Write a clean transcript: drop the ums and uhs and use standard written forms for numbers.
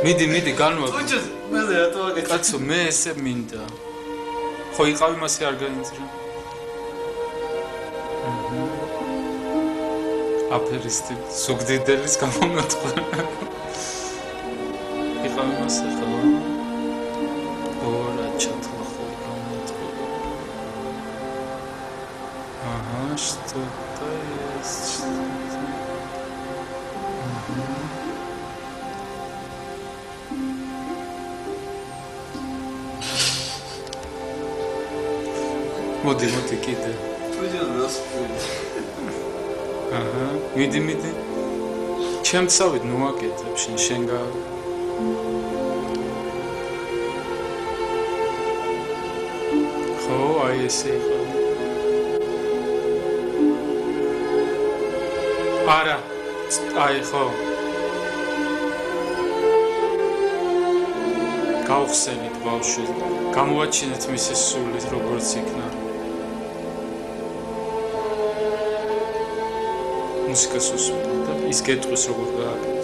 მიდი განვა. უჩეს მე რატო აკეთე? კაცო მე ესე მინდა. ხო იყავი მასე არ გაინძრა. აფერისტი ზუგდიდელის გამომეთქვა. იყავი მასე ხო? ორა ჩათლა ხო გამომეთქვა. აჰა, что-то есть. მოდი კიდე. უჩეს რასკული. აჰა, მიდი. ჩემცავით მოაკეთებ შენ გა. ხო, აი ესე იყო. არა, აი ხო. გავხსენით ბავშვი, გამოაჩინეთ მისი სული როგორც იქნა. მუსიკას უსმენდა და ის გეტყვის როგორ გააკეთა.